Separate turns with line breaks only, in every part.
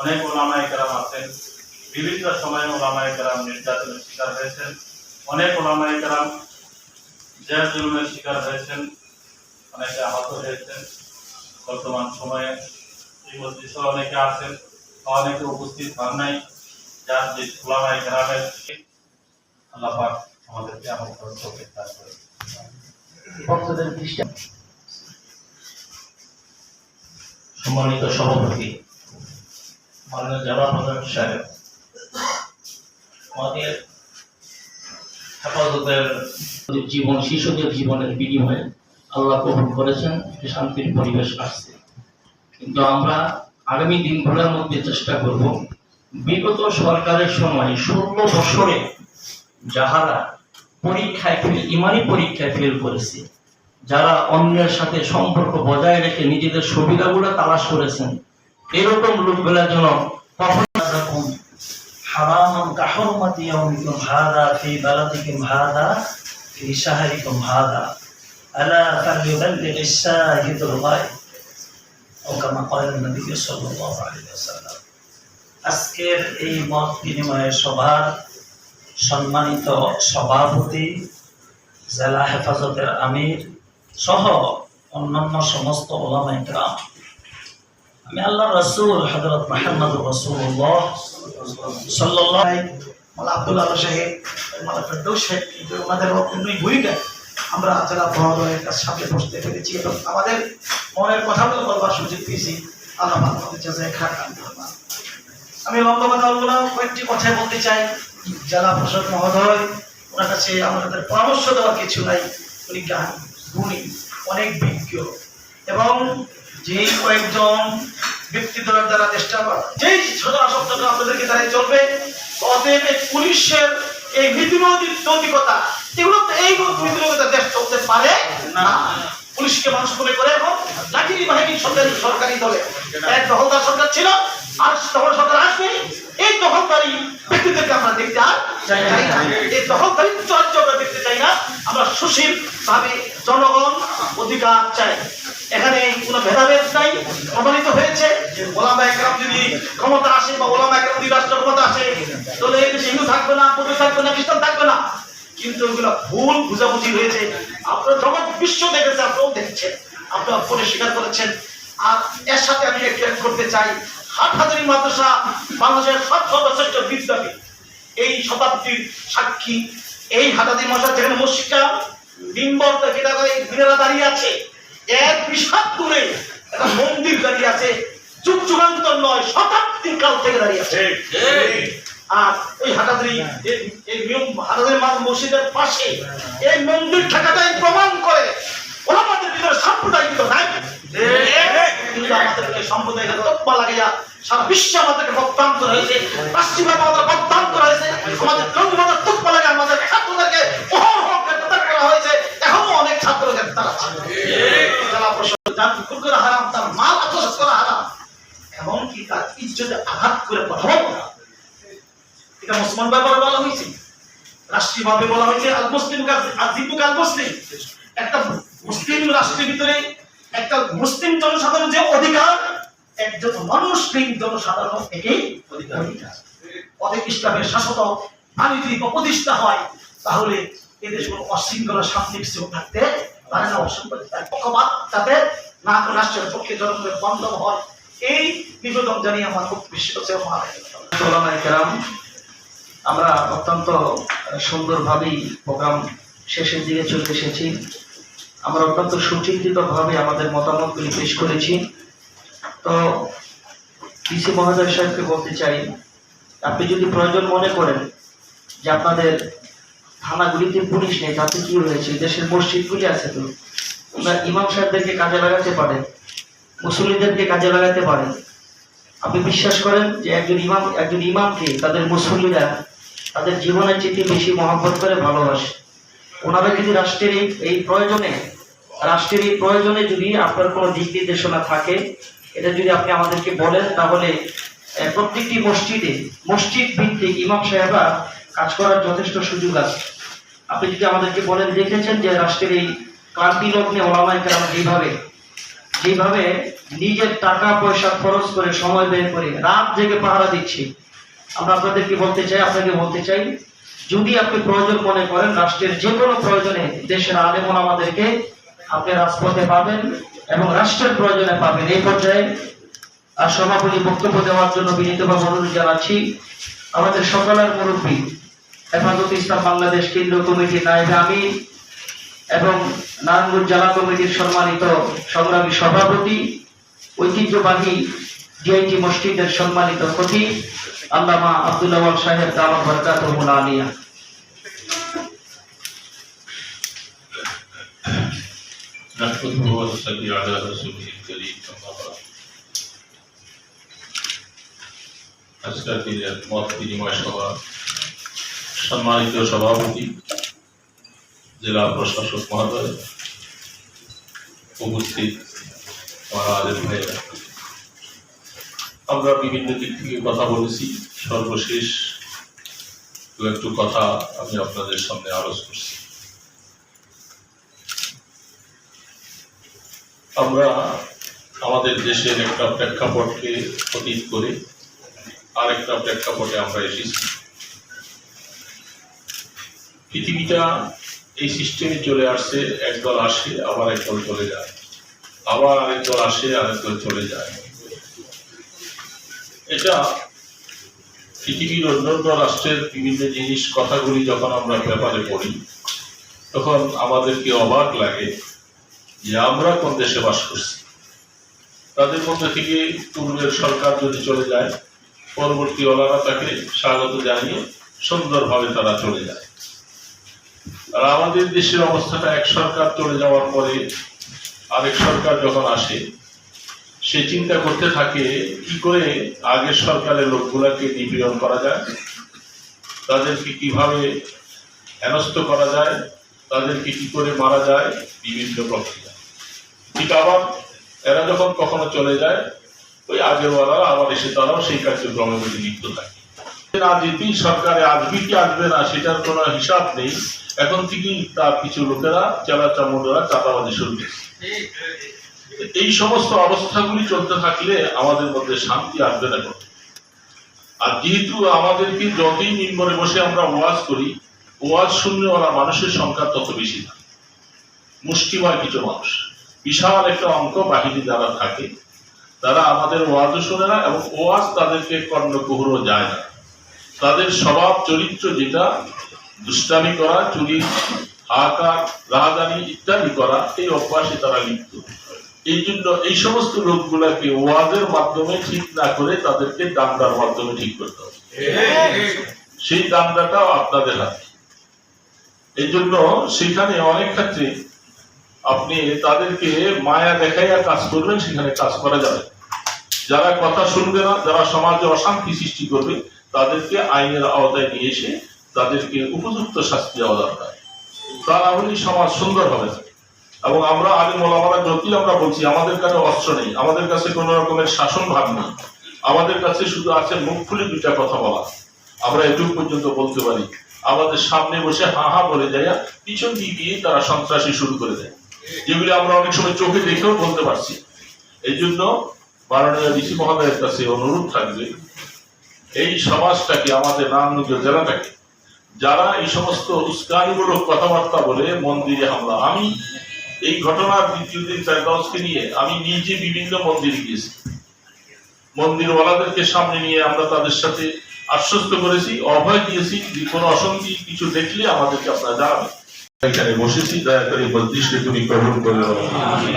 অনেক ওলামায়ে কেরাম আছেন, বিভিন্ন সময়ে ওলামায়ে কেরাম নির্যাতনের শিকার হয়েছেন, অনেক ওলামায়ে কেরাম জেল জুলুমের শিকার হয়েছেন, অনেকে আহত হয়েছেন। বর্তমান সময়ে এই মজলিসে অনেকে আছেন, অনেকে উপস্থিত হন নাই, যার যে ওলামায়ে কেরামের আল্লাহ পাক আমাদেরকে আমল করার তৌফিক দান করেন। সম্মানিত সভাপতি মাননীয় জেলা প্রধান সাহেব, আমাদের হেফাজতের জীবন, শিশুদের জীবনের বিনিময়ে আল্লাহ কবুল করেছেন, শান্তির পরিবেশ আসছে। কিন্তু আমরা আগামী দিনগুলোর মধ্যে চেষ্টা করব, বিগত সরকারের সময় 16 বছরে যাহারা পরীক্ষায় ইমানি পরীক্ষায় ফেল করেছে, যারা অন্যের সাথে সম্পর্ক বজায় রেখে নিজেদের সুবিধাগুলো তালাশ করেছেন, এরকম লোকগুলা যেন
হারামান কাহরমাতি ইয়াউমিকুম হাযা ফি বালাদিকুম হাযা ফি শাহরিকুম হাযা আলা ফালইউবাল্লিগিস শাহিদুল গায়ব ও কামা ক্বালা নবী সাল্লাল্লাহু আলাইহি ওয়াসাল্লাম। আজকের এই মত বিনিময় সভার সম্মানিত সভাপতি, জেলা হেফাজতের আমির সহ অন্যান্য সমস্ত ওলামায়ে কেরাম, আমি আল্লাহ রাসূল হযরত মুহাম্মদুর রাসূলুল্লাহ সাল্লাল্লাহু আলাইহি ওয়া আব্দুল্লাহ সাহেব মালা ফেরদৌস সাহেব, কিন্তু ওনাদের অন্যই ভূমিকায় আমরা জেলা মহোদয়ের সাথে বসতে পেরেছি এবং আমাদের মনের কথাগুলো বলবার সুযোগ পেয়েছি। আল্লাহ আমাদের জাযায়ে খান। আমি লম্বা কথা বলবো না, কয়েকটি কথা বলতে চাই। জেলা প্রশাসক মহোদয়, ওনার কাছে আমাদের পরামর্শ দেওয়ার কিছু নাই, উনি জ্ঞান গুণী, অনেক বিজ্ঞ, এবং যেই কয়েকজন ব্যক্তিদের দ্বারা চেষ্টা যেই সদস্যরা আপনাদেরকে দ্বারাই চলবে, অতএব পুলিশের এই নীতিনৈতিকতা, এগুলো তো এই নীতিনৈতিকতা দেশ চলতে পারে না। পুলিশকে মানুষ মনে করে এবং লাঠির বাহিনী সরকারি দলে এক দখলদার সরকার ছিল, আর তখন সরকার আসবে, এই দখলদারি ব্যক্তিদেরকে আমরা দেখতে চাই না, এই দখলদারি চর্চা আমরা দেখতে চাই না। আমরা সুশীল ভাবে জনগণ অধিকার চাই, এখানে কোনো ভেদাভেদ নাই। প্রমাণিত হয়েছে ওলামায়ে কেরাম যদি ক্ষমতা আসে বা ওলামায়ে কেরাম যদি রাষ্ট্র ক্ষমতা আসে, তাহলে এই দেশে হিন্দু থাকবে না, বৌদ্ধ থাকবে না, খ্রিস্টান থাকবে না। কিন্তু ওগুলো ভুল বুঝাবুঝি হয়েছে। আপনারা জগৎ বিশ্ব দেখেছে, আপনারাও দেখছেন, আপনারা পরে স্বীকার করেছেন। আর এর সাথে আমি একটু অ্যাড করতে চাই, হাটহাজারী মাদ্রাসা বাংলাদেশের সর্বশ্রেষ্ঠ বিদ্যাপীঠ, এই শতাব্দীর সাক্ষী। এই হাটহাজারী মাদ্রাসা যেখানে মসজিদটা মিম্বর মিনারা দাঁড়িয়ে আছে, এক বিশাল দূরে একটা মন্দির দাঁড়িয়ে আছে, যুগ যুগান্তর নয়, শতাব্দীর কাল থেকে দাঁড়িয়ে আছে। আর ওই হাটহাজারী মসজিদের পাশে এই মন্দির থাকাটাই প্রমাণ করে ওলামাদের ভিতরে সাম্প্রদায়িক নাই। কিন্তু আমাদেরকে সাম্প্রদায়িক তকমা লাগিয়া সারা বিশ্বে আমাদেরকে বক্তান্তর হয়েছে, পশ্চিমে আমাদের বক্তান্তর হয়েছে, আমাদের জঙ্গিবাদের তকমা লাগে আমাদের ছাত্রদেরকে গ্রেফতার করা হয়েছে, এখনো অনেক ছাত্র গ্রেফতার আছে। জেলা প্রশাসন যার কুকুর করা হারাম, তার মাল আত্মসাৎ করা হারাম, এমনকি তার ইজ্জতে আঘাত করে কথা বলা, এটা মুসলমান ব্যাপারে বলা হয়েছে, রাষ্ট্রীয়ভাবে বলা হয়েছে আল মুসলিম আজিবুক আল মুসলিম। একটা মুসলিম রাষ্ট্রের ভিতরে একটা মুসলিম জনসাধারণ যে অধিকার, একজন মুসলিম জনসাধারণ একই অধিকার। অনেক ইসলামের শাসক আইন যদি প্রতিষ্ঠা হয়, তাহলে এদেশে কোনো অশৃঙ্খলা শান্তি থাকতে পারে না। পক্ষপাত যাতে না কোনো রাষ্ট্রের পক্ষে জনগণের বান্ধব হয়, এই নিবেদন জানিয়ে আমার খুব বিশ্বাস কেরাম। আমরা অত্যন্ত সুন্দরভাবেই প্রোগ্রাম শেষের দিকে চলে এসেছি। আমরা অত্যন্ত সুচিন্তিতভাবে আমাদের মতামতগুলি পেশ করেছি। তো ডিসি মহোদয় সাহেবকে বলতে চাই, আপনি যদি প্রয়োজন মনে করেন যে আপনাদের থানাগুলিতে পুলিশ নেই, তাতে কি হয়েছে, দেশের মসজিদগুলি আছে, তো আপনার ইমাম সাহেবদেরকে কাজে লাগাতে পারেন, মুসল্লিদেরকে কাজে লাগাতে পারেন। আপনি বিশ্বাস করেন যে একজন ইমামকে তাদের মুসল্লিরা তাদের জীবনের চেয়ে বেশি মহব্বত করে ভালোবাসে। ওনারা যদি রাষ্ট্রের এই প্রয়োজনে যদি আপনার কোনো দিক নির্দেশনা থাকে, এটা যদি আপনি আমাদেরকে বলেন, তাহলে প্রত্যেকটি মসজিদ ভিত্তিক ইমাম সাহেবরা কাজ করার যথেষ্ট সুযোগ আছে। আপনি যদি আমাদেরকে বলেন, দেখেছেন যে রাষ্ট্রের এই ক্রান্তি লগ্নে ওলামায়ে কেরাম যেভাবে
নিজের টাকা পয়সা খরচ করে সময় বের করে রাত জেগে পাহারা দিচ্ছি। আমরা আপনাদেরকে বলতে চাই, আপনাকে বলতে চাই, যদি আপনি প্রয়োজন মনে করেন রাষ্ট্রের যে কোনো প্রয়োজনে দেশের আলেম ওলামাদেরকে আপনি রাজপথে পাবেন এবং রাষ্ট্রের প্রয়োজনে পাবেন। এই পর্যায়ে আর সভাপতি বক্তব্য দেওয়ার জন্য বিনীতভাবে অনুরোধ জানাচ্ছি আমাদের সকলের মুরব্বী হেফাজত ইসলাম বাংলাদেশ কেন্দ্রীয় কমিটির নায়েবে আমির এবং নারায়ণগঞ্জ জেলা কমিটির সম্মানিত সংগ্রামী সভাপতি, ঐতিহ্যবাহী ডিআইটি মসজিদের সম্মানিত খতিব আল্লামা আব্দুল আওয়াল সাহেব দামাত বরকাতুহুল আলিয়া।
আজকের দিনের মত বিনিময় সভা সম্মানিত সভাপতি, জেলা প্রশাসক মহোদয়, উপস্থিত আলেম ভাইয়েরা, আমরা বিভিন্ন দিক থেকে কথা বলেছি। সর্বশেষ একটু কথা আমি আপনাদের সামনে আলোচ করছি। আমরা আমাদের দেশের একটা প্রেক্ষাপটকে অতীত করে আরেকটা প্রেক্ষাপটে আমরা এসেছি। পৃথিবীটা এই সিস্টেমে চলে আসছে, একদল আসে আবার একদল চলে যায়, আবার আরেক দল আসে আরেক দল চলে যায়। এটা পৃথিবীর অন্যান্য রাষ্ট্রের বিভিন্ন জিনিস কথাগুলি যখন আমরা ব্যাপারে পড়ি তখন আমাদেরকে অবাক লাগে যে আমরা কোন দেশে বাস করছি। তাদের মধ্যে থেকে পূর্বের সরকার যদি চলে যায়, পরবর্তী ওলারা তাকে স্বাগত জানিয়ে সুন্দরভাবে তারা চলে যায়। আর আমাদের দেশের অবস্থাটা এক সরকার চলে যাওয়ার পরে আরেক সরকার যখন আসে, সে চিন্তা করতে থাকে কি করে আগের সরকারের লোকগুলাকে নিপীড়ন করা যায়, তাদেরকে কিভাবে হেনস্থ করা যায়, তাদেরকে কি করে মারা যায়, বিভিন্ন প্রক্রিয়া। ঠিক আবার এরা যখন কখনো চলে যায়, ওই আগের ওয়ালারা আবার এসে তারাও সেই কার্যক্রমের মধ্যে লিপ্ত থাকে। রাজনীতি সরকারে আসবে কি আসবে না সেটার কোনো হিসাব নেই। এখন থেকেই তার কিছু লোকেরা চেলা চামুন্ডরা চাঁদাবাজি শুরু করেছে। এই সমস্ত অবস্থাগুলি চলতে থাকলে আমাদের মধ্যে শান্তি আসবে না। আর যেহেতু আমাদেরকে যতই নিম্বরে বসে আমরা ওয়াজ করি, ওয়াজ শুননেওয়ালা মানুষের সংখ্যা তত বেশি না। মুষ্টিময় কিছু মানুষ, বিশাল একটা অঙ্ক বাহিনী যারা থাকে, তারা আমাদের ওয়াজও শোনে না এবং ওয়াজ তাদেরকে কর্ণকুহরও যায় না। তাদের স্বভাব চরিত্র যেটা দুষ্টামি করা, চুরি, হাহাকার, রাহাজানি ইত্যাদি করা, এই অভ্যাসে তারা লিপ্ত। এই জন্য এই সমস্ত লোকগুলাকে ওয়াজের মাধ্যমে ঠিক না করে তাদেরকে দাঙ্গার মাধ্যমে ঠিক করতে হবে। সেই দাঙ্গাটাও আপনাদের হাতে। এই জন্য সেখানে অনেক ক্ষেত্রে আপনি তাদেরকে মায়া দেখাইয়া কাজ করবেন, সেখানে কাজ করা যাবে। যারা কথা শুনবে না, যারা সমাজে অশান্তি সৃষ্টি করবে, তাদেরকে আইনের আওতায় নিয়ে এসে তাদেরকে উপযুক্ত শাস্তি দেওয়া দরকার। তা না হলে সমাজ সুন্দর হবে না। এবং আমরা আলিম ওলামারা যদি আমরা বলছি আমাদের কাছে অস্ত্র নেই, আমাদের কাছে কোন রকমের শাসন ভাগ নেই, আমাদের কাছে শুধু আছে মুখ খুলে দুইটা কথা বলা। আমরা এটুকু পর্যন্ত বলতে পারি, আমাদের সামনে বসে হা হা বলে যায়, পিছন দিয়ে তারা সন্ত্রাসী শুরু করে দেয়, যেগুলি আমরা অনেক সময় চোখে দেখেও বলতে পারছি। এই জন্য মাননীয় ডিসি মহোদয়ের কাছে অনুরোধ থাকবে, এই সমাজটাকে, আমাদের নারায়ণগঞ্জ জেলাটাকে, যারা এই সমস্ত উস্কানিমূলক কথাবার্তা বলে মন্দিরে হামলা, আমি এই ঘটনার দ্বিতীয় দিন ফেরদাউসকে নিয়ে আমি নিজে বিভিন্ন মন্দিরে গিয়েছি। মন্দিরওয়ালাদেরকে সামনে নিয়ে আমরা তাদের সাথে আশ্বস্ত করেছি, অভয় দিয়েছি যে কোনো অশান্তি কিছু দেখলে আমাদেরকে আপনারা জানাবেন। এখানে বসেছি, দয়া করে মজলিসকে তুমি কবুল করে দাও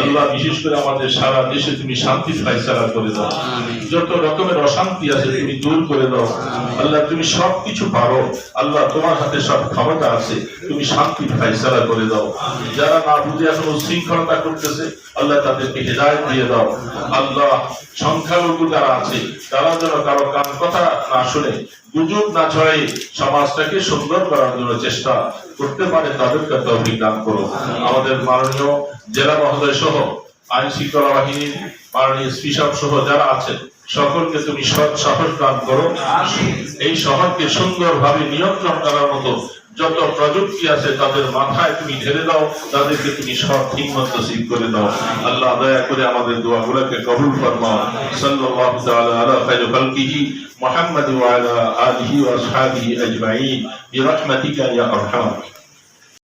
আল্লাহ। বিশেষ করে আমাদের সারা দেশে তুমি শান্তি ফায়সালা করে দাও, যত রকমের অশান্তি আছে তুমি দূর করে দাও আল্লাহ। তুমি সবকিছু পারো আল্লাহ, তোমার হাতে সব ক্ষমতা আছে, তুমি শান্তি ফায়সালা করে দাও। যারা না বুঝে এখন উশৃঙ্খলতা করতেছে আল্লাহ, তাদেরকে হেদায়েত দিয়ে দাও আল্লাহ। সংখ্যালঘু যারা আছে তারা যেন কারো কান কথা না শুনে, গুজব না ছড়াই সমাজটাকে সুন্দর করার জন্য চেষ্টা করতে পারে, তাদেরকে তৌফিক দান করো। আমাদের মাননীয় জেলা মহোদয় সহ আইন শৃঙ্খলা বাহিনীর মাননীয় এসপি সাহেব সহ যারা আছেন সকলকে তুমি সৎ সাহস দান করো। এই শহরকে সুন্দরভাবে নিয়ন্ত্রণ করার মতো যত প্রযুক্তি আছে তাদের মাথায় তুমি ঢেলে দাও, তাদেরকে তুমি সব হিম্মত নসিব করে দাও। আল্লাহ দয়া করে আমাদের দোয়াগুলোকে কবুল ফরমাও। সাল্লাল্লাহু তাআলা আলা খায়রি খালকিহি মুহাম্মাদ ওয়া আলা আলিহি ওয়া আসহাবিহি আজমাইন বিরহমাতিকা ইয়া আরহাম।